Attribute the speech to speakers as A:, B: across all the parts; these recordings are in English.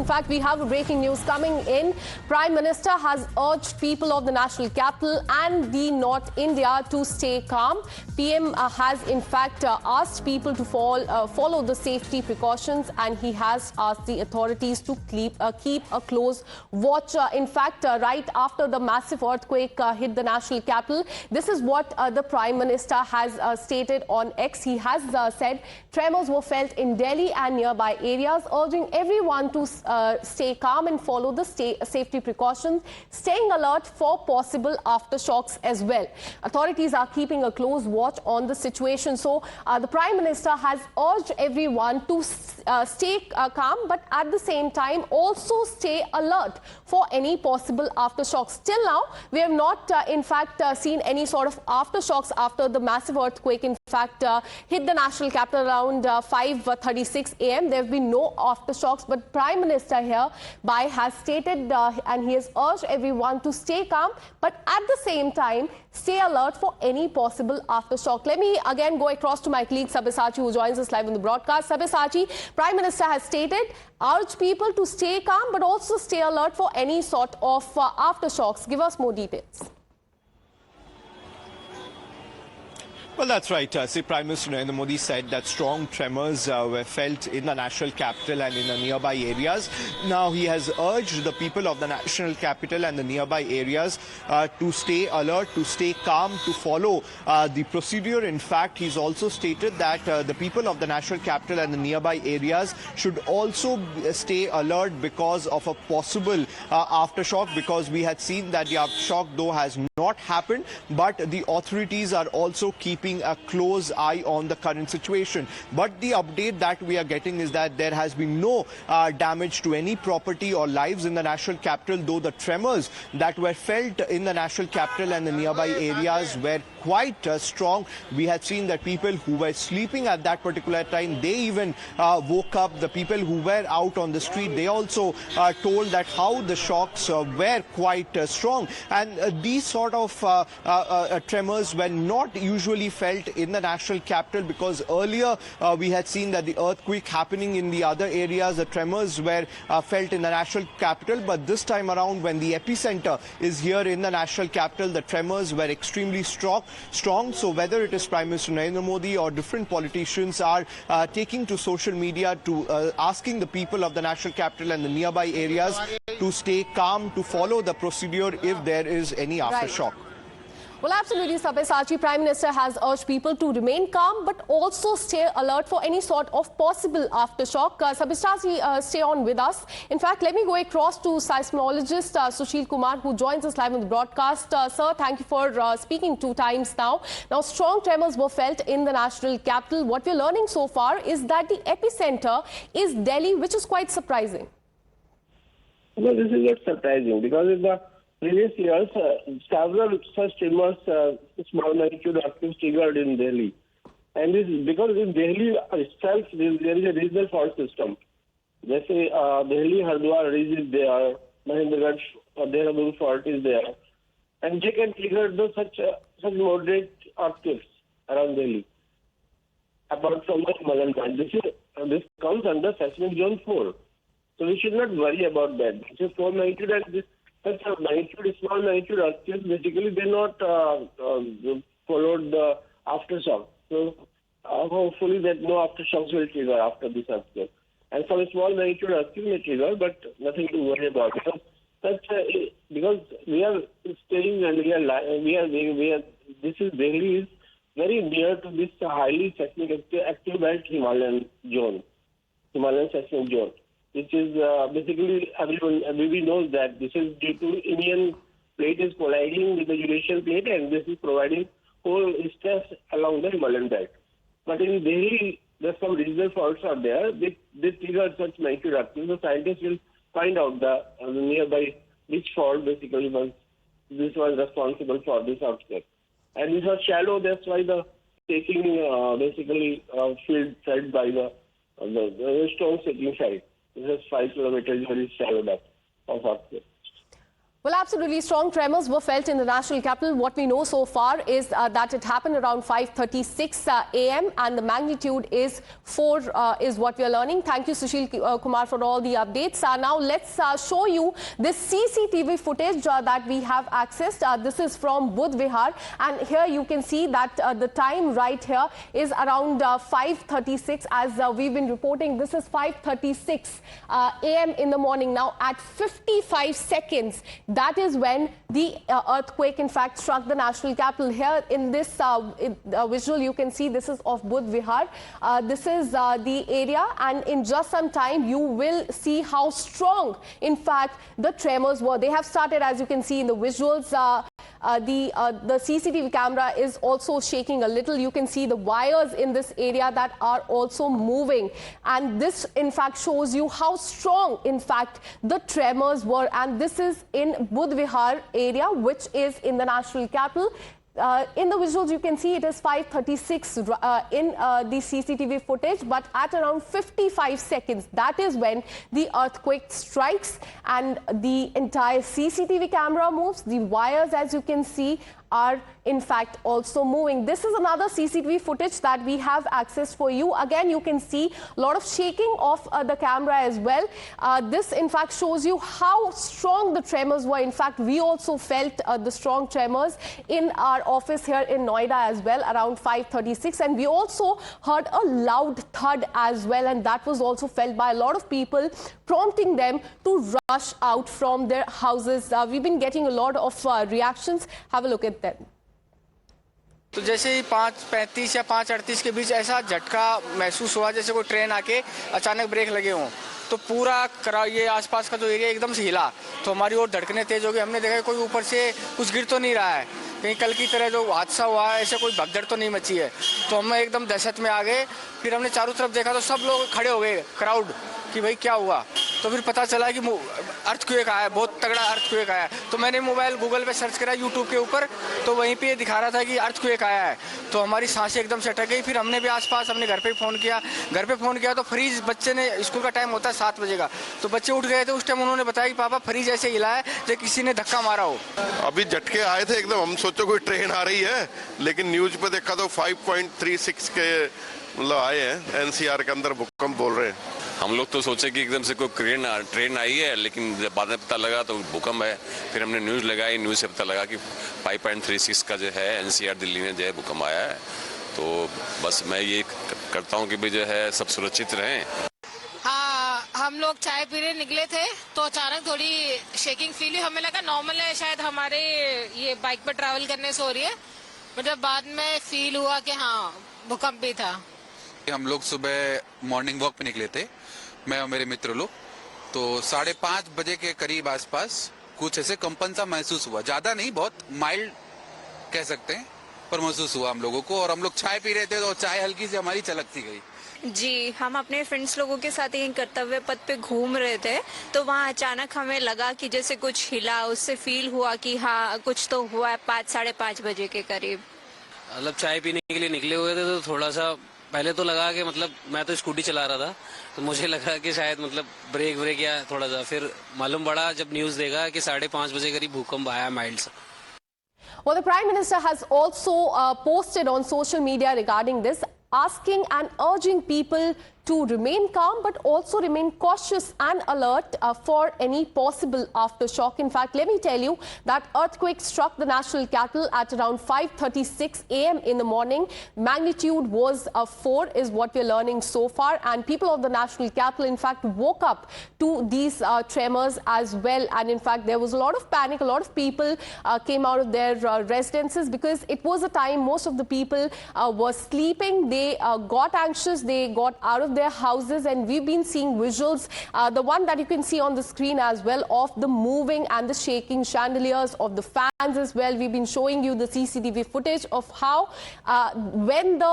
A: fact, we have a breaking news coming in. Prime Minister has urged people of the national capital and the North India to stay calm. PM has in fact asked people to follow the safety precautions, and he has asked the authorities to keep a close watch. In fact, right after the massive earthquake hit the national capital, this is what the Prime Minister has stated on X. He has said tremors were felt in Delhi and nearby areas, urging everyone to stay calm and follow the safety precautions, staying alert for possible aftershocks as well. Authorities are keeping a close watch on the situation. So the Prime Minister has urged everyone to stay calm, but at the same time also stay alert for any possible aftershocks. Till now, we have not in fact seen any sort of aftershocks after the massive earthquake in fact hit the national capital around 5:36 a.m. There have been no aftershocks, but Prime Minister hereby has stated and he has urged everyone to stay calm, but at the same time stay alert for any possible aftershock. Let me again go across to my colleague Sabyasachi, who joins us live on the broadcast. Sabyasachi, Prime Minister has stated, urge people to stay calm but also stay alert for any sort of aftershocks. Give us more details.
B: Well, that's right. Prime Minister Narendra Modi said that strong tremors were felt in the national capital and in the nearby areas. Now, he has urged the people of the national capital and the nearby areas to stay alert, to stay calm, to follow the procedure. In fact, he's also stated that the people of the national capital and the nearby areas should also stay alert because of a possible aftershock, because we had seen that the aftershock, though, has not happened, but the authorities are also keeping a close eye on the current situation. But the update that we are getting is that there has been no damage to any property or lives in the national capital, though the tremors that were felt in the national capital and the nearby areas were quite strong. We had seen that people who were sleeping at that particular time, they even woke up. The people who were out on the street, they also told that how the shocks were quite strong. And these sort of tremors were not usually felt in the national capital, because earlier we had seen that the earthquake happening in the other areas, the tremors were felt in the national capital. But this time around, when the epicenter is here in the national capital, the tremors were extremely strong. So whether it is Prime Minister Narendra Modi or different politicians are taking to social media to asking the people of the national capital and the nearby areas to stay calm, to follow the procedure if there is any aftershock.
A: Right. Well, absolutely, Sabyasachi. Prime Minister has urged people to remain calm but also stay alert for any sort of possible aftershock. Sabyasachi, stay on with us. In fact, let me go across to seismologist Sushil Kumar, who joins us live on the broadcast. Sir, thank you for speaking 2 times now. Now, strong tremors were felt in the national capital. What we're learning so far is that the epicenter is Delhi, which is quite surprising.
C: Well, this is not surprising because in the previous years, several such tremors, small magnitude earthquakes triggered in Delhi. And this is because in Delhi itself, there is a regional fault system. Let's say Delhi Hardwar ridge is there, Mahendragarh Dehradun fault is there. And they can trigger such moderate earthquakes around Delhi, apart from the Himalayan belt. This comes under seismic zone 4. So we should not worry about that. This is 4 magnitude, and this such a magnitude, small magnitude earthquakes, basically they not followed the aftershock. So hopefully that no aftershocks will trigger after this earthquake. And some small magnitude earthquake may trigger, but nothing to worry about. Because we are staying and this is Delhi is very near to this highly seismic active belt Himalayan seismic zone, which is basically everybody knows that this is due to Indian plate is colliding with the Eurasian plate, and this is providing whole stress along the Himalayan belt. But in Delhi, there's some regional faults are there. They trigger such magnitude earthquakes. The scientists will find out the nearby which fault basically was responsible for this earthquake. And this was shallow. That's why the taking basically field fed by the stone shaking side. This is 5 kilometers very shallow depth of earthquake.
A: Well, absolutely strong tremors were felt in the national capital. What we know so far is that it happened around 5:36 a.m. and the magnitude is 4 is what we are learning. Thank you, Sushil Kumar, for all the updates. Now let's show you this CCTV footage that we have accessed. This is from Budh Vihar, and here you can see that the time right here is around 5:36 as we've been reporting. This is 5:36 a.m. in the morning. Now at 55 seconds, that is when the earthquake, in fact, struck the national capital. Here in this visual, you can see this is of Budh Vihar. This is the area, and in just some time, you will see how strong, in fact, the tremors were. They have started, as you can see in the visuals. The CCTV camera is also shaking a little. You can see the wires in this area that are also moving. And this, in fact, shows you how strong, in fact, the tremors were. And this is in Budh Vihar area, which is in the national capital. In the visuals, you can see it is 5:36 in the CCTV footage, but at around 55 seconds, that is when the earthquake strikes and the entire CCTV camera moves. The wires, as you can see, are in fact also moving. This is another CCTV footage that we have access for you. Again, you can see a lot of shaking of the camera as well. This in fact shows you how strong the tremors were. In fact, we also felt the strong tremors in our office here in Noida as well around 5:36, and we also heard a loud thud as well, and that was also felt by a lot of people, prompting them to rush out from their houses. We've been getting a lot of reactions. Have a look at them.
D: तो जैसे ही 5:35 या 5:38 के बीच ऐसा झटका महसूस हुआ जैसे कोई ट्रेन आके अचानक ब्रेक लगे हों, तो पूरा ये आसपास का जो एरिया एकदम से हिला, तो हमारी ओर धड़कनें तेज हो गई। हमने देखा कोई ऊपर से कुछ गिर तो नहीं रहा है, कहीं कल की तरह जो हादसा हुआ है ऐसे कोई भगदड़ तो नहीं मची है। तो हम एकदम दहशत में आ गए। फिर हमने चारों तरफ देखा तो सब लोग खड़े हो गए, क्राउड, कि भाई क्या हुआ। तो फिर पता चला कि अर्थक्वेक आया, बहुत तगड़ा अर्थक्वेक आया। तो मैंने मोबाइल गूगल पे सर्च करा यूट्यूब के ऊपर, तो वहीं पे दिखा रहा था कि अर्थक्वेक आया है। तो हमारी सांसें एकदम से अटक गई। फिर हमने भी आसपास अपने घर पे फ़ोन किया तो फ्रीज, बच्चे ने, स्कूल का टाइम होता है 7 बजे का, तो बच्चे उठ गए थे। उस टाइम उन्होंने बताया कि पापा फ्रीज ऐसे हिला है जैसे किसी ने धक्का मारा हो।
E: अभी झटके आए थे एकदम, हम सोचो कोई ट्रेन आ रही है, लेकिन न्यूज पे देखा तो 5.36 के मतलब आए हैं। एनसीआर के अंदर भूकंप बोल रहे हैं।
F: हम लोग तो सोचे कि एकदम से कोई ट्रेन आई है, लेकिन जब बाद में पता लगा तो भूकंप है। फिर हमने न्यूज़ लगाई, न्यूज़ से पता लगा कि 5.36 का जो है एनसीआर दिल्ली में जो है भूकंप आया है। तो बस मैं ये करता हूँ कि भी जो है सब सुरक्षित रहें।
G: हाँ, हम लोग चाय पीने निकले थे तो अचानक थोड़ी शेकिंग फील हुई। हमें लगा नॉर्मल है, शायद हमारे ये बाइक पर ट्रैवल करने से हो रही है, मतलब बाद में फील हुआ कि हाँ भूकंप भी था।
H: हम लोग सुबह मॉर्निंग वॉक पे निकले थे, मैं और मेरे मित्र लोग। तो 5:30 बजे के करीब आसपास कुछ ऐसे कंपन सा महसूस हुआ, ज्यादा नहीं, बहुत माइल्ड कह सकते हैं, पर महसूस हुआ हम लोगों को। और हम लोग चाय पी रहे थे तो चाय हल्की सी हमारी छलक सी गई।
I: जी, हम अपने फ्रेंड्स लोगों के साथ यहीं कर्तव्य पथ पे घूम रहे थे, तो वहाँ अचानक हमें लगा कि जैसे कुछ हिला, उससे फील हुआ कि हाँ कुछ तो हुआ है। 5-5:30 बजे के करीब
J: मतलब चाय पीने के लिए निकले हुए थे, तो थोड़ा सा पहले तो लगा कि मतलब मैं तो स्कूटी चला रहा था, तो मुझे लगा कि शायद मतलब ब्रेक या थोड़ा सा, फिर मालूम पड़ा जब न्यूज़ देखा कि 5:30 बजे करीब भूकंप आया माइल्ड सा।
A: Well, the Prime Minister has also posted on social media regarding this, asking and urging people to remain calm but also remain cautious and alert for any possible aftershock. In fact, let me tell you that earthquake struck the national capital at around 5:36 a.m. in the morning. Magnitude was 4 is what we're learning so far, and people of the national capital in fact woke up to these tremors as well. And in fact, there was a lot of panic. A lot of people came out of their residences because it was a time most of the people were sleeping. They got anxious, they got out of their houses, and we've been seeing visuals, the one that you can see on the screen as well, of the moving and the shaking chandeliers, of the fans as well. We've been showing you the CCTV footage of how when the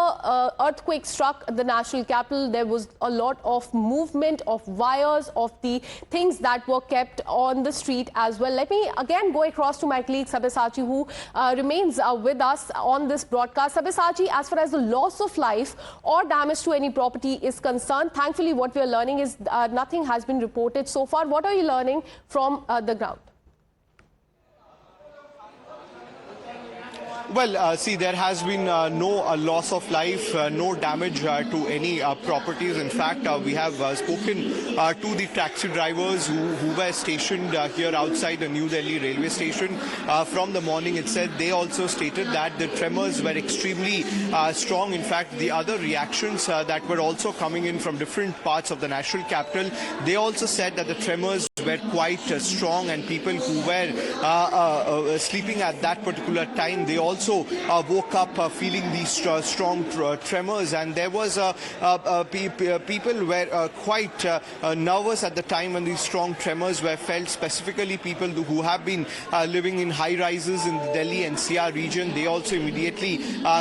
A: earthquake struck the national capital, there was a lot of movement of wires, of the things that were kept on the street as well. Let me again go across to my colleague Sabyasachi, who remains with us on this broadcast. Sabyasachi, as far as the loss of life or damage to any property is concerned, thankfully what we are learning is nothing has been reported so far. What are you learning from the ground?
B: Well, see, there has been no loss of life, no damage to any properties. In fact, we have spoken to the taxi drivers who were stationed here outside the New Delhi railway station. From the morning, it said they also stated that the tremors were extremely strong. In fact, the other reactions that were also coming in from different parts of the national capital, they also said that the tremors were quite strong, and people who were sleeping at that particular time, they also woke up feeling these strong tremors, and there was people were quite nervous at the time when these strong tremors were felt. Specifically, people who have been living in high rises in the Delhi NCR region, they also immediately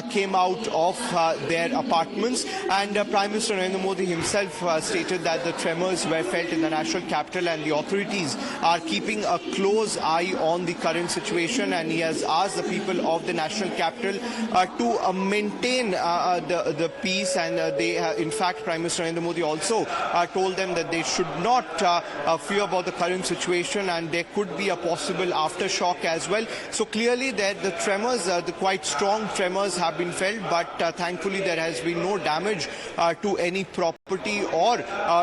B: came out of their apartments, and Prime Minister Narendra Modi himself stated that the tremors were felt in the national capital, and the authorities are keeping a close eye on the current situation, and he has asked the people of the national capital to maintain the peace, and in fact, Prime Minister Narendra Modi also told them that they should not fear about the current situation, and there could be a possible aftershock as well. So clearly that the tremors, the quite strong tremors have been felt, but thankfully there has been no damage to any property or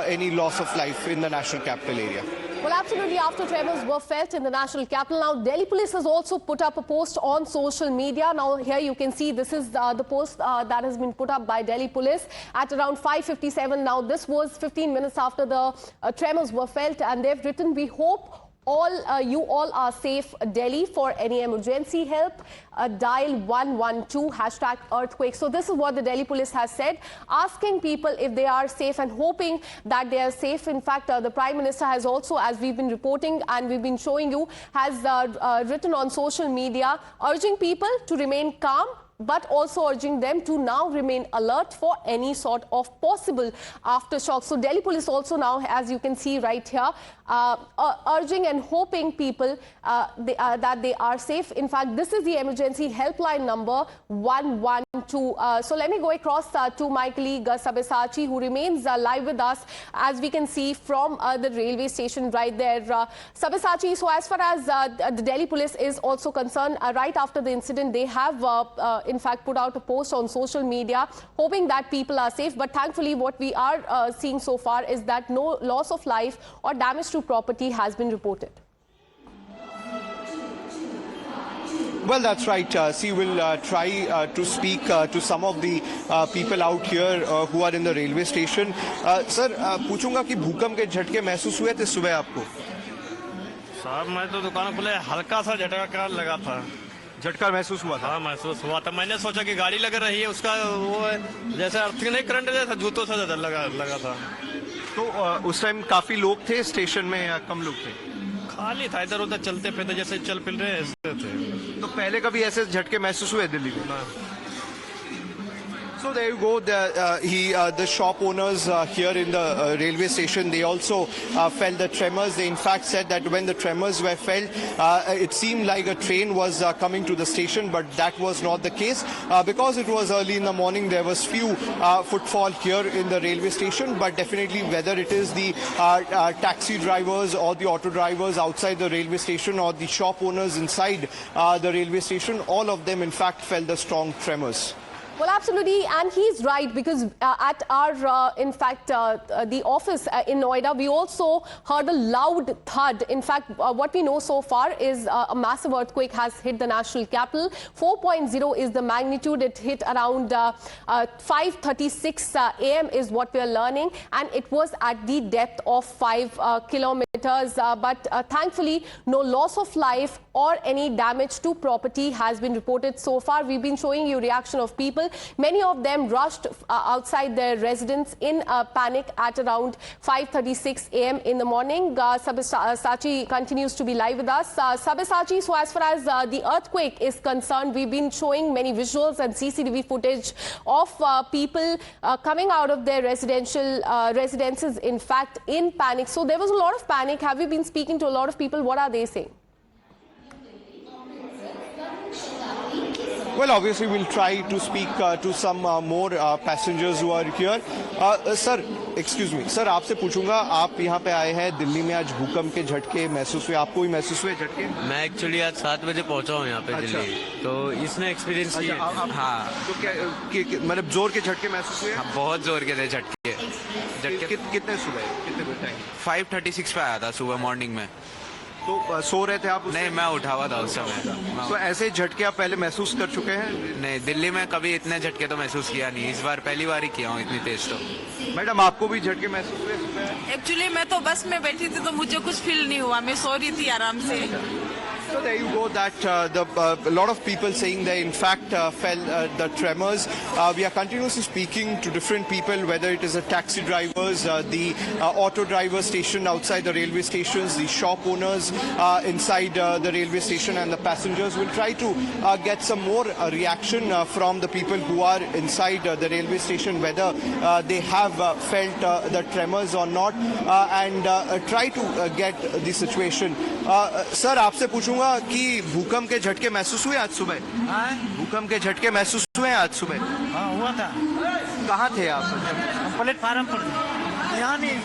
B: any loss of life in the national capital area.
A: Well, absolutely, after tremors were felt in the national capital. Now, Delhi police has also put up a post on social media. Now, here you can see this is the post that has been put up by Delhi police at around 5:57. Now, this was 15 minutes after the tremors were felt, and they've written, "We hope you all are safe. Delhi, for any emergency help, dial 112 #earthquake." So this is what the Delhi police has said, asking people if they are safe and hoping that they are safe. In fact, the Prime Minister has also, as we've been reporting and we've been showing you, has written on social media, urging people to remain calm, but also urging them to now remain alert for any sort of possible aftershock. So Delhi police also now, as you can see right here, urging and hoping people that they are safe. In fact, this is the emergency helpline number 112. So let me go across to my colleague Sabyasachi, who remains live with us, as we can see from the railway station right there. Sabyasachi, so as far as the Delhi police is also concerned, right after the incident, they have in fact put out a post on social media hoping that people are safe, but thankfully what we are seeing so far is that no loss of life or damage to property has been reported.
B: Well, that's right. See, we'll try to speak to some of the people out here who are in the railway station. Sir, पूछूंगा कि भूकंप के झटके महसूस हुए थे सुबह आपको?
K: साहब, मैं तो दुकान खुले, हल्का सा झटका लगा था।
B: झटका महसूस हुआ था?
K: हाँ, महसूस हुआ था। मैंने सोचा कि गाड़ी लग रही है, उसका वो जैसे अर्थिंग नहीं, करंट जैसा जूतों से लगा था।
B: तो उस टाइम काफी लोग थे स्टेशन में या कम लोग थे?
K: खाली था, इधर उधर चलते फिरते जैसे चल फिर रहे ऐसे थे।
B: तो पहले कभी ऐसे झटके महसूस हुए दिल्ली में? So there you go. The shop owners here in the railway station, they also felt the tremors. They in fact said that when the tremors were felt, it seemed like a train was coming to the station, but that was not the case. Because it was early in the morning, there was few footfall here in the railway station, but definitely whether it is the taxi drivers or the auto drivers outside the railway station or the shop owners inside the railway station, all of them in fact felt the strong tremors.
A: Well, absolutely, and he's right, because at our, in fact, the office in Noida, we also heard a loud thud. In fact, what we know so far is a massive earthquake has hit the national capital. 4.0 is the magnitude. It hit around 5:36 a.m. is what we are learning, and it was at the depth of 5 kilometers. But thankfully, no loss of life or any damage to property has been reported so far. We've been showing you reaction of people. Many of them rushed outside their residence in panic at around 5:36 a.m. in the morning. Sabyasachi continues to be live with us. Sabyasachi, so as far as the earthquake is concerned, we've been showing many visuals and CCTV footage of people coming out of their residences, in fact, in panic. So there was a lot of panic. Have you been speaking to a lot of people? What are they saying?
B: Well, obviously, we'll try to speak to some more passengers who are here. Sir, excuse me sir, आपसे पूछूंगा, आप यहाँ पे आए हैं दिल्ली में, आज भूकंप के झटके महसूस हुए, आपको भी महसूस हुए झटके?
L: मैं एक्चुअली आज 7 बजे पहुंचा हूँ यहाँ पे
B: अच्छा।
L: दिल्ली, तो इसने एक्सपीरियंस किया। हाँ,
B: तो क्या मतलब जोर के झटके महसूस हुए?
L: हाँ, बहुत जोर के थे झटके।
B: कितने सुबह, कितने टाइम?
L: 5:36 पे आया था सुबह मॉर्निंग में।
B: तो सो रहे थे आप उस
L: नहीं, मैं उठा हुआ था उस समय।
B: तो ऐसे झटके आप पहले महसूस कर चुके हैं?
L: नहीं, दिल्ली में कभी इतने झटके तो महसूस किया नहीं, इस बार पहली बार ही किया हूँ इतनी तेज। तो
B: मैडम, आपको भी झटके महसूस हुए सुबह?
M: एक्चुअली मैं तो बस में बैठी थी तो मुझे कुछ फील नहीं हुआ, मैं सो रही थी आराम से।
B: So there you go, that a lot of people saying they in fact felt the tremors. We are continuously speaking to different people, whether it is the taxi drivers, the auto driver stationed outside the railway stations, the shop owners inside the railway station, and the passengers. We'll try to get some more reaction from the people who are inside the railway station, whether they have felt the tremors or not, and try to get the situation. Sir, आपसे पूछूंगा कि भूकंप के झटके महसूस हुए आज सुबह? भूकंप के झटके महसूस हुए आज सुबह?
N: हाँ, हुआ था।
B: कहाँ थे आप?
N: प्लेटफार्म पर यहाँ नहीं।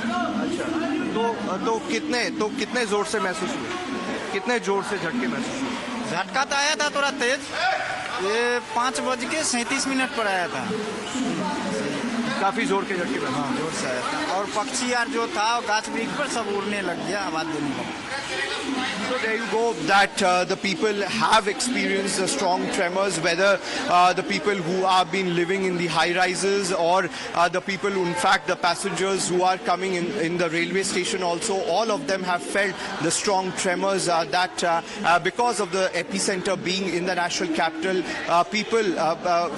B: अच्छा, तो कितने जोर से महसूस हुए? कितने जोर से झटके महसूस हुए?
N: झटका तो आया था थोड़ा तेज, ये 5:37 पर आया था।
B: काफी जोर के झटके?
N: हाँ, जोर से आया था, और पक्षी यार जो था गाछ वृक्ष पर सब उड़ने लग गया, आवाज देने लगा।
B: So there you go, that the people have experienced the strong tremors, whether the people who have been living in the high rises, or the people who, in fact, the passengers who are coming in the railway station also, all of them have felt the strong tremors that because of the epicenter being in the national capital, people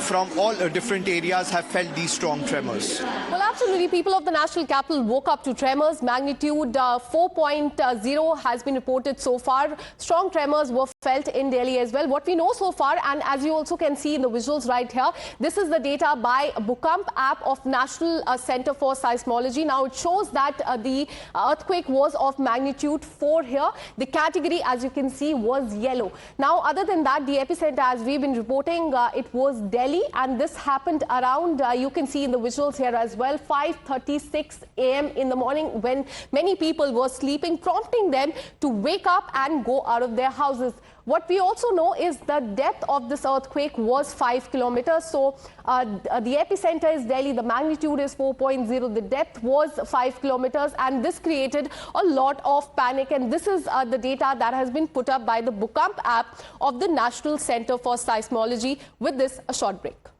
B: from all different areas have felt these strong tremors.
A: Well, absolutely. People of the national capital woke up to tremors. Magnitude 4.0 has been reported so far. Strong tremors were felt in Delhi as well. What we know so far, and as you also can see in the visuals right here, this is the data by Bhukamp app of National Center for Seismology. Now it shows that the earthquake was of magnitude 4 here. The category, as you can see, was yellow. Now, other than that, the epicenter, as we've been reporting, it was Delhi, and this happened around, you can see in the visuals here as well, 5:36 a.m. in the morning, when many people were sleeping, prompting them to wake up and go out of their houses. What we also know is the depth of this earthquake was 5 kilometers. So the epicenter is Delhi, the magnitude is 4.0, the depth was 5 kilometers, and this created a lot of panic. And this is the data that has been put up by the Bhukamp app of the National Center for Seismology. With this, a short break.